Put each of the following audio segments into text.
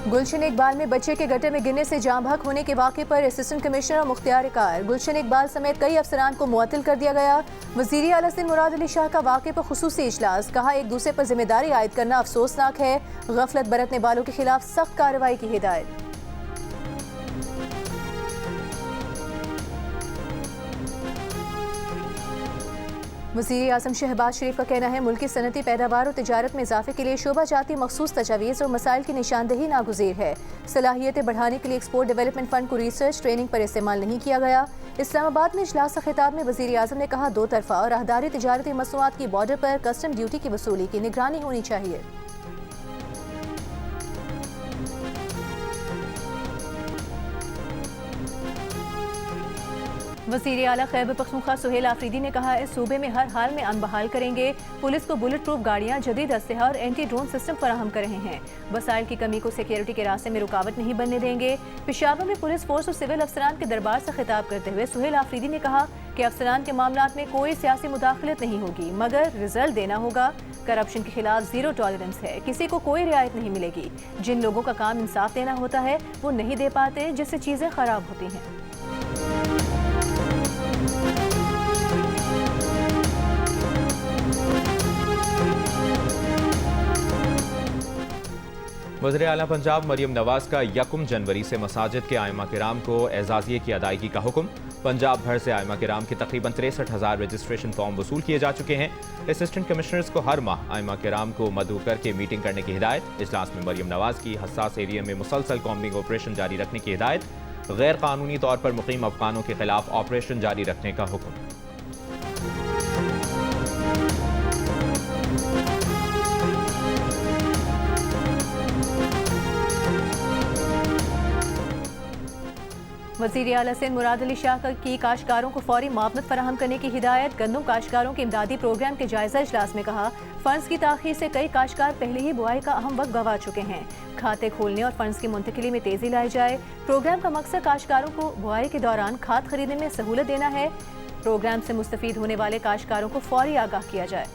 गुलशन इकबाल में बच्चे के गटर में गिरने से जाँ बहक होने के वाक़े पर असिस्टेंट कमिश्नर मुख्तियार कार गुलशन इकबाल समेत कई अफसरान को मुअत्तल कर दिया गया। वज़ीर आला सिंध मुराद अली शाह का वाक़े पर खुसूसी इजलास, कहा एक दूसरे पर जिम्मेदारी आयद करना अफसोसनाक है, गफलत बरतने वालों के खिलाफ सख्त कार्रवाई की हिदायत। वज़ीर आज़म शहबाज शरीफ का कहना है मुल्क की सनती पैदावार और तिजारत में इजाफे के लिए शोबा जाती मखसूस तजावीज़ और मसाइल की निशानदेही नागुज़ीर है। सलाहियतें बढ़ाने के लिए एक्सपोर्ट डेवलपमेंट फंड को रिसर्च ट्रेनिंग पर इस्तेमाल नहीं किया गया। इस्लामाबाद में इजलास का खिताब में वज़ीर आज़म ने कहा 2 तरफ़ा और राहदारी तिजारती मसनूआत की बॉर्डर पर कस्टम ड्यूटी की वसूली की निगरानी होनी चाहिए। वज़ीर आला खैबर पख्तूनख्वा सुहेल आफरीदी ने कहा है सूबे में हर हाल में अमन बहाल करेंगे। पुलिस को बुलेट प्रूफ गाड़ियाँ, जदीद असलहा और एंटी ड्रोन सिस्टम फराहम कर रहे हैं। वसाइल की कमी को सिक्योरिटी के रास्ते में रुकावट नहीं बनने देंगे। पेशावर में पुलिस फोर्स और सिविल अफसरान के दरबार से खिताब करते हुए सुहेल आफरीदी ने कहा कि अफसरान के मामलात में कोई सियासी मुदाखलत नहीं होगी, मगर रिजल्ट देना होगा। करप्शन के खिलाफ जीरो टॉलरेंस है, किसी को कोई रियायत नहीं मिलेगी। जिन लोगों का काम इंसाफ देना होता है वो नहीं दे पाते, जिससे चीज़ें खराब होती हैं। वज़ीर आला पंजाब मरियम नवाज का 1 जनवरी से मसाजिद के आइमा किराम को एजाज़िये की अदायगी का हुक्म। पंजाब भर से आइमा किराम के तकरीबन 63,000 रजिस्ट्रेशन फॉर्म वसूल किए जा चुके हैं। असिस्टेंट कमिश्नर्स को हर माह आइमा किराम को मदऊ करके मीटिंग करने की हिदायत। इजलास में मरियम नवाज की हसास एरिया में मुसलसल कॉम्बिंग ऑपरेशन जारी रखने की हिदायत। गैर कानूनी तौर पर मुकीम अफगानों के खिलाफ ऑपरेशन जारी रखने का हुक्म। वज़ीर आला सिंध मुराद अली शाह की काश्तकारों को फौरी मुआवनत फराहम करने की हिदायत। गंदम काश्तकारों के इमदादी प्रोग्राम के जायजा इजलास में कहा फंड्स की ताखीर से कई काश्तकार पहले ही बुआई का अहम वक्त गंवा चुके हैं। खाते खोलने और फंड्स की मुंतकिली में तेजी लाई जाए। प्रोग्राम का मकसद काश्तकारों को बुआई के दौरान खाद खरीदने में सहूलत देना है। प्रोग्राम से मुस्तफीद होने वाले काश्तकारों को फौरी आगाह किया जाए।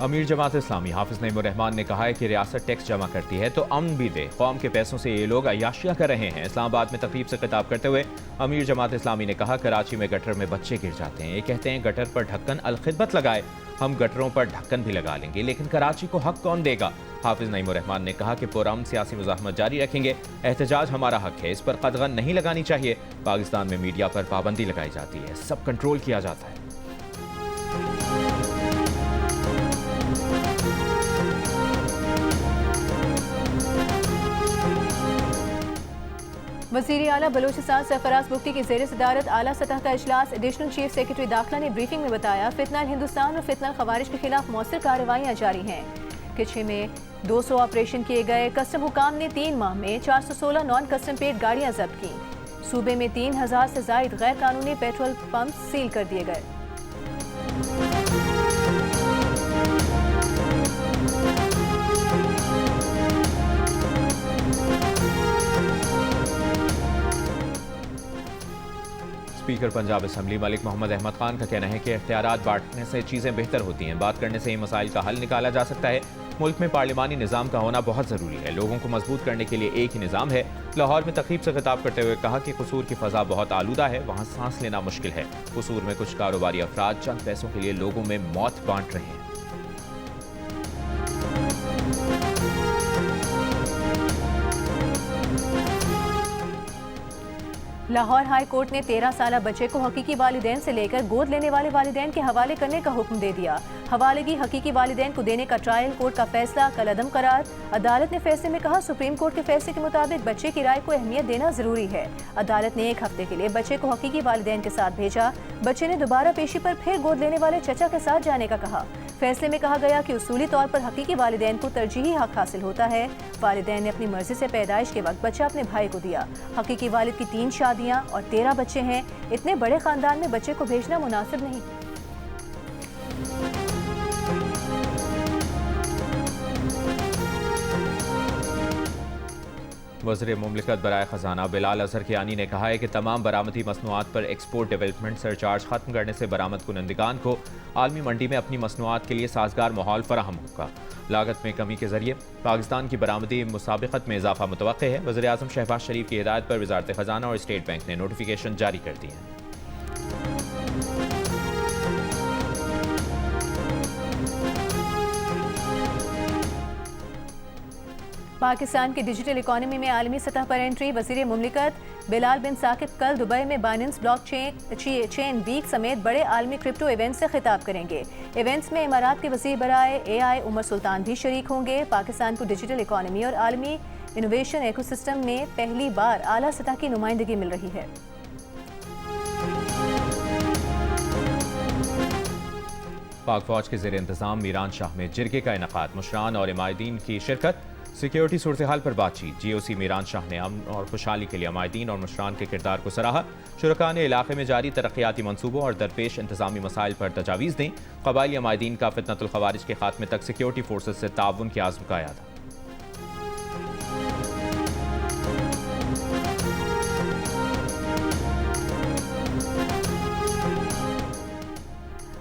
अमीर जमात इस्लामी हाफिज नईमुर रहमान ने कहा है कि रियासत टैक्स जमा करती है तो अमन भी दे, कौम के पैसों से ये लोग अय्याशियां कर रहे हैं। इस्लामाबाद में तकरीब से खिताब करते हुए अमीर जमात इस्लामी ने कहा कराची में गटर में बच्चे गिर जाते हैं, ये कहते हैं गटर पर ढक्कन अलखिदमत लगाए। हम गटरों पर ढक्कन भी लगा लेंगे, लेकिन कराची को हक कौन देगा। हाफिज नईमुर रहमान ने कहा कि पुरअमन सियासी मुज़ाहमत जारी रखेंगे। एहतजाज हमारा हक है, इस पर कदगन नहीं लगानी चाहिए। पाकिस्तान में मीडिया पर पाबंदी लगाई जाती है, सब कंट्रोल किया जाता है। वज़ीर आला बलोचिस्तान सरफराज बुख्ती की ज़ेर सदारत आला सतह का इजलास। एडिशनल चीफ सेक्रेटरी दाखिला ने ब्रीफिंग में बताया फितनल हिंदुस्तान और फितनल खवारिज के खिलाफ मौसर कार्रवाइयाँ जारी हैं। किचे में 200 ऑपरेशन किए गए। कस्टम हुकाम ने 3 माह में 416 नॉन कस्टम पेड गाड़ियाँ जब्त की। सूबे में 3000 से जायद गैर कानूनी पेट्रोल पंप सील कर दिए गए। स्पीकर पंजाब असम्बली मलिक मोहम्मद अहमद खान का कहना है कि इख्तियारात बांटने से चीज़ें बेहतर होती हैं, बात करने से ही मसाइल का हल निकाला जा सकता है। मुल्क में पार्लिमानी निज़ाम का होना बहुत ज़रूरी है, लोगों को मजबूत करने के लिए एक ही निज़ाम है। लाहौर में तकरीब से खिताब करते हुए कहा कि कसूर की फ़ज़ा बहुत आलूदा है, वहाँ सांस लेना मुश्किल है। कसूर में कुछ कारोबारी अफराद चंद पैसों के लिए लोगों में मौत बांट रहे हैं। लाहौर हाई कोर्ट ने 13 साला बच्चे को हकीकी वालिदैन से लेकर गोद लेने वाले वालिदैन के हवाले करने का हुक्म दे दिया। हवालेगी हकीकी वालिदैन को देने का ट्रायल कोर्ट का फैसला कल अदम करार। अदालत ने फैसले में कहा सुप्रीम कोर्ट के फैसले के मुताबिक बच्चे की राय को अहमियत देना जरूरी है। अदालत ने 1 हफ्ते के लिए बच्चे को हकीकी वालिदैन के साथ भेजा। बच्चे ने दोबारा पेशी पर फिर गोद लेने वाले चचा के साथ जाने का कहा। फैसले में कहा गया कि उसूली तौर पर हकीकी वालिदैन को तरजीही हक हासिल होता है। वालिदैन ने अपनी मर्जी से पैदाइश के वक्त बच्चा अपने भाई को दिया। हकीकी वालिद की 3 शादियां और 13 बच्चे हैं। इतने बड़े खानदान में बच्चे को भेजना मुनासिब नहीं। वज़ीर मुमलिकत बराए ख़जाना बिलाल अज़हर कियानी ने कहा है कि तमाम बरामदी मसनूआत पर एक्सपोर्ट डेवलपमेंट सरचार्ज खत्म करने से बरामद कुनंदगान को आलमी मंडी में अपनी मसनूआत के लिए साजगार माहौल फराहम होगा। लागत में कमी के जरिए पाकिस्तान की बरामदी मुसाबिकत में इजाफा मुतवक्के है। वज़ीर आज़म शहबाज शरीफ की हिदायत पर वज़ारत ख़जाना और स्टेट बैंक ने नोटिफिकेशन जारी कर दिए हैं। पाकिस्तान की डिजिटल इकॉनमी में आलमी सतह पर एंट्री। वज़ीर मुमलिकत बिलाल बिन साकिब कल दुबई में बाइनेंस ब्लॉकचेन वीक समेत बड़े आलमी क्रिप्टो इवेंट्स से खिताब करेंगे। इवेंट्स में इमारात के वज़ीर बराए AI उमर सुल्तान भी शरीक होंगे। पाकिस्तान को डिजिटल इकॉनमी और आलमी इनोवेशन इकोसिस्टम में पहली बार आला सतह की नुमाइंदगी मिल रही है। पाक फौज के ज़ेर इंतज़ाम मीरान शाह में जिरगे का इनेकाद, मुशरान और इमायदीन की शिरकत। सिक्योरिटी सूरत हाल पर बातचीत। GOC मीरान शाह ने अमन और खुशहाली के लिए अमायदीन और मुशरान के किरदार को सराहा। शुरका ने इलाके में जारी तरक्याती मनसूबों और दरपेश इंतजामी मसाइल पर तजावीज़ दी। कबायली अमायदीन का फितनतुल खवारिज के खात्मे तक सिक्योरिटी फोर्सेज से ताउन के आज़म का था।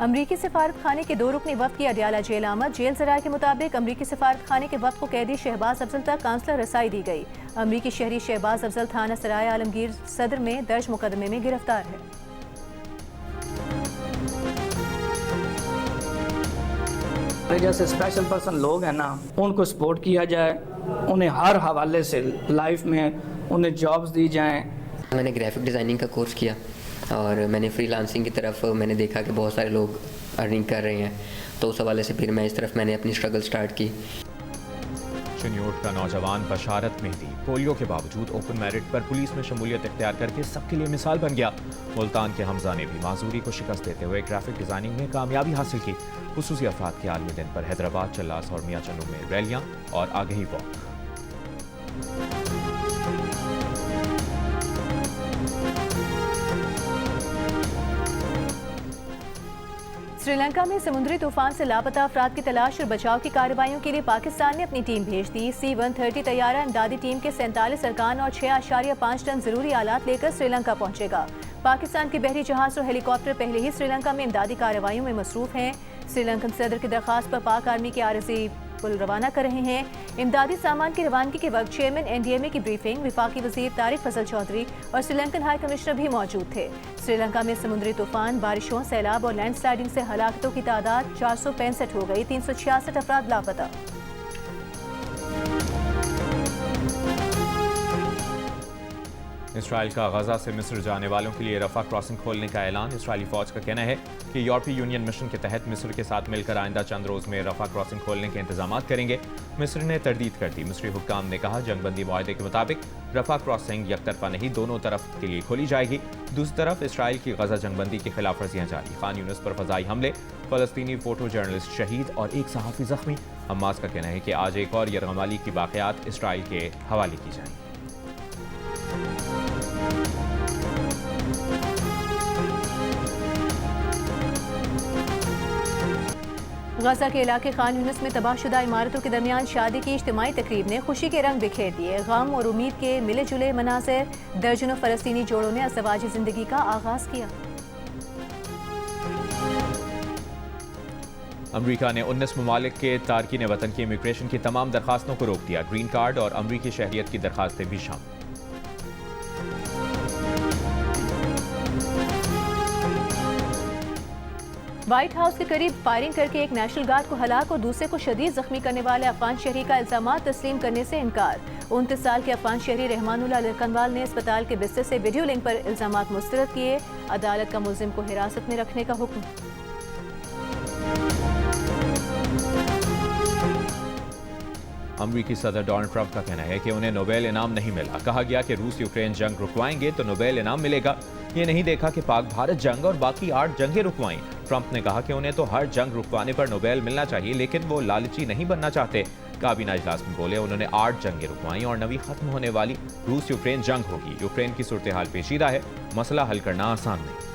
अमरीकी सिफारत खाने के 2 रुकनी वफ्द की अडयाला जेल आमद। जेल जराये के मुताबिक अमरीकी सिफारत खाने के वफ्द को कैदी शहबाज अफजल तक काउंसलर रसाई दी गई। अमरीकी शहरी शहबाज अफजल थाना सराय आलमगीर सदर में दर्ज मुकदमे में गिरफ्तार है। जैसे स्पेशल पर्सन लोग हैं ना, उनको सपोर्ट किया जाए, उन्हें हर हवाले से लाइफ में उन्हें जॉब्स दी जाएं। मैंने ग्राफिक डिज़ाइनिंग का कोर्स किया और मैंने फ्रीलांसिंग की तरफ मैंने देखा कि बहुत सारे लोग अर्निंग कर रहे हैं, तो उस हवाले से फिर मैं इस तरफ मैंने अपनी स्ट्रगल स्टार्ट की। चिन्योट का नौजवान बशारत मेहदी पोलियो के बावजूद ओपन मेरिट पर पुलिस में शमूलियत इख्तियार करके सबके लिए मिसाल बन गया। मुल्तान के हमजा ने भी माजूरी को शिकस्त देते हुए ग्राफिक डिज़ाइनिंग में कामयाबी हासिल की। खुसूसी अफराद के आलमी दिन पर हैदराबाद, चल्लास और मियां चन्नू में रैलियां और आगही वॉक। श्रीलंका में समुद्री तूफान से लापता अफराद की तलाश और बचाव की कार्रवाइयों के लिए पाकिस्तान ने अपनी टीम भेज दी। C-130 तैयारा इमदादी टीम के 47 अरकान और 6.5 टन जरूरी आलात लेकर श्रीलंका पहुंचेगा। पाकिस्तान के बहरी जहाज और हेलीकॉप्टर पहले ही श्रीलंका में इमदादी कार्रवाइयों में मसरूफ हैं। श्रीलंकन सदर की दरख्वास्त पर पाक आर्मी के आरजी पुल रवाना कर रहे हैं। इमदादी सामान की रवानगी के वक्त चेयरमैन NDMA की ब्रीफिंग, विफाकी वजीर तारिक फजल चौधरी और श्रीलंकन हाई कमिश्नर भी मौजूद थे। श्रीलंका में समुद्री तूफान, बारिशों, सैलाब और लैंडस्लाइडिंग से हलाकतों की तादाद 465 हो गई। 366 अफराद लापता। इसराइल का गजा से मिस्र जाने वालों के लिए रफा क्रॉसिंग खोलने का ऐलान। इसराइली फौज का कहना है कि यूरोपीय यूनियन मिशन के तहत मिस्र के साथ मिलकर आइंदा चंद रोज में रफा क्रॉसिंग खोलने के इंतजाम करेंगे। मिस्र ने तरदीद कर दी। मिस्री हुक्काम ने कहा जंगबंदी मुआहदे के मुताबिक रफा क्रॉसिंग एक तरफा नहीं, दोनों तरफ के लिए खोली जाएगी। दूसरी तरफ इसराइल की गजा जंगबंदी की खिलाफ वर्जियां जारी। खान यूनिस पर फजाई हमले, फलस्तीनी फोटो जर्नलिस्ट शहीद और एक सहाफ़ी जख्मी। हमास का कहना है कि आज एक और यरगमाली की वाक़यात इसराइल के हवाले की जाएंगी। गजा के इलाके खान यूनिस में तबाहशुदा इमारतों के दरमियान शादी की इज्तिमाई तकरीब ने खुशी के रंग बिखेर दिए। गम और उम्मीद के मिले जुले मनाज़िर। दर्जनों फ़लस्तीनी जोड़ों ने अज़वाजी ज़िंदगी का आगाज़ किया। अमरीका ने 19 ममालिक के तारकीन वतन की इमिग्रेशन की तमाम दरखास्तों को रोक दिया। ग्रीन कार्ड और अमरीकी शहरियत की दरखास्तें भी शामिल। व्हाइट हाउस के करीब फायरिंग करके एक नेशनल गार्ड को हलाक और दूसरे को शदीद जख्मी करने वाले अफगान शहरी का इल्जामात तस्लीम करने से इनकार। 29 साल के अफगान शहरी रहमानुल्लाह लरकनवाल ने अस्पताल के बिस्तर से वीडियो लिंक पर इल्जामात मुस्तरद किए। अदालत का मुल्जिम को हिरासत में रखने का हुक्म। अमरीकी सदर डोनाल्ड ट्रंप का कहना है कि उन्हें नोबेल इनाम नहीं मिला। कहा गया कि रूस यूक्रेन जंग रुकवाएंगे तो नोबेल इनाम मिलेगा। ये नहीं देखा कि पाक भारत जंग और बाकी 8 जंगें रुकवाईं। ट्रंप ने कहा कि उन्हें तो हर जंग रुकवाने पर नोबेल मिलना चाहिए, लेकिन वो लालची नहीं बनना चाहते। काबीना इजलास में बोले उन्होंने 8 जंगें रुकवाई और नवी खत्म होने वाली रूस यूक्रेन जंग होगी। यूक्रेन की सूरत हाल पेचीदा है, मसला हल करना आसान नहीं।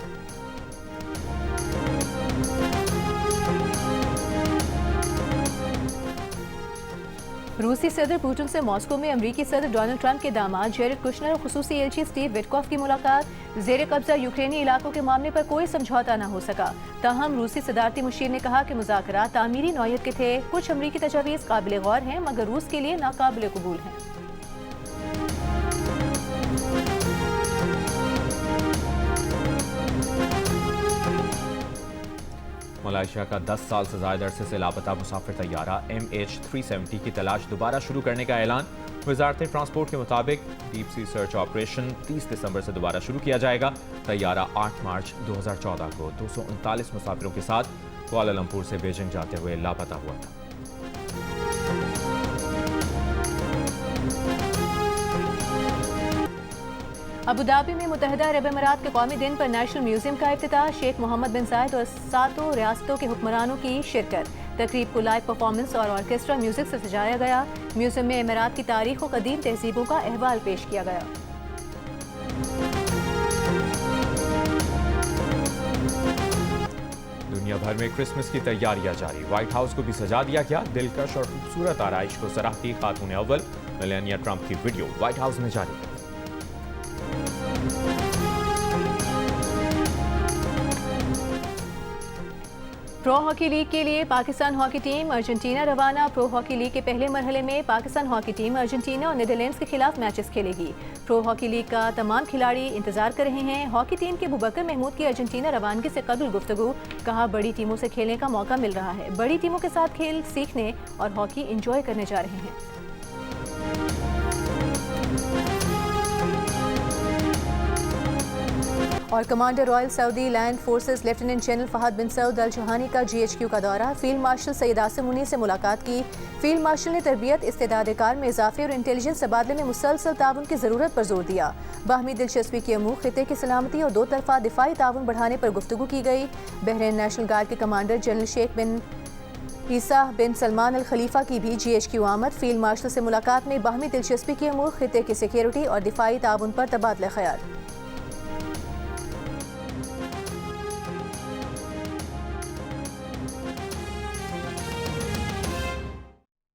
रूसी सदर पुतिन से मॉस्को में अमरीकी सदर डोनाल्ड ट्रंप के दामाद जेरेड कुशनर और खुसूसी एलची स्टीव विटकॉफ की मुलाकात। जेर कब्जा यूक्रेनी इलाकों के मामले पर कोई समझौता न हो सका। ताहम रूसी सदारती मुशीर ने कहा कि मुज़ाकरात तामीरी नौयत के थे। कुछ अमरीकी तजावीज़ काबिल गौर हैं मगर रूस के लिए नाकाबिल कबूल हैं। मलेशिया का 10 साल से ज्यादा अरसे से लापता मुसाफिर तैयारा MH370 की तलाश दोबारा शुरू करने का ऐलान। वजारत ट्रांसपोर्ट के मुताबिक डीप सी सर्च ऑपरेशन 30 दिसंबर से दोबारा शुरू किया जाएगा। तैयारा 8 मार्च 2014 को 239 मुसाफिरों के साथ कुआलालंपुर से बीजिंग जाते हुए लापता हुआ था। अबू धाबी में मुत्तहिदा अरब अमीरात के कौमी दिन पर नेशनल म्यूजियम का इफ्तिताह। शेख मोहम्मद बिन जायद और 7 रियासतों के हुक्मरानों की शिरकत। तकरीब को लाइव परफॉर्मेंस और ऑर्केस्ट्रा म्यूजिक से सजाया गया। म्यूजियम में अमीरात की तारीख और कदीम तहजीबों का अहवाल पेश किया गया। दुनिया भर में क्रिसमस की तैयारियां जारी। व्हाइट हाउस को भी सजा दिया गया। दिलकश और खूबसूरत आराइश को सराहती खातून अव्वल मेलानिया ट्रंप की वीडियो व्हाइट हाउस ने जारी की। प्रो हॉकी लीग के लिए पाकिस्तान हॉकी टीम अर्जेंटीना रवाना। प्रो हॉकी लीग के पहले मरहले में पाकिस्तान हॉकी टीम अर्जेंटीना और नीदरलैंड्स के खिलाफ मैचेस खेलेगी। प्रो हॉकी लीग का तमाम खिलाड़ी इंतजार कर रहे हैं। हॉकी टीम के अबूबकर महमूद की अर्जेंटीना रवानगी से कबल गुफ्तगू। कहा बड़ी टीमों से खेलने का मौका मिल रहा है। बड़ी टीमों के साथ खेल सीखने और हॉकी इंजॉय करने जा रहे हैं। और commander royal Saudi land forces lieutenant general Fahd bin Saud al Jahani का GHQ का दौरा। फील्ड मार्शल सैयद आसिम मुनीर से मुलाकात की। फील्ड मार्शल ने तरबियत, इस्तेदाद कार में इजाफे और इंटेलिजेंस तबादले में मुसलसल ताउन की ज़रूरत पर जोर दिया। बाहमी दिलचस्पी की अमूर खिते की सलामती और 2 तरफा दिफाई ताउन बढ़ाने पर गुफ्तगू की गई। बहरीन नेशनल गार्ड के कमांडर जनरल शेख बिन ईसा बिन सलमान अल खलीफा की भी GHQ आमद। फील्ड मार्शल से मुलाकात में बाहमी दिलचस्पी की अमूर खिते की सिक्योरिटी और दिफाई ताउन पर तबादला ख्याल।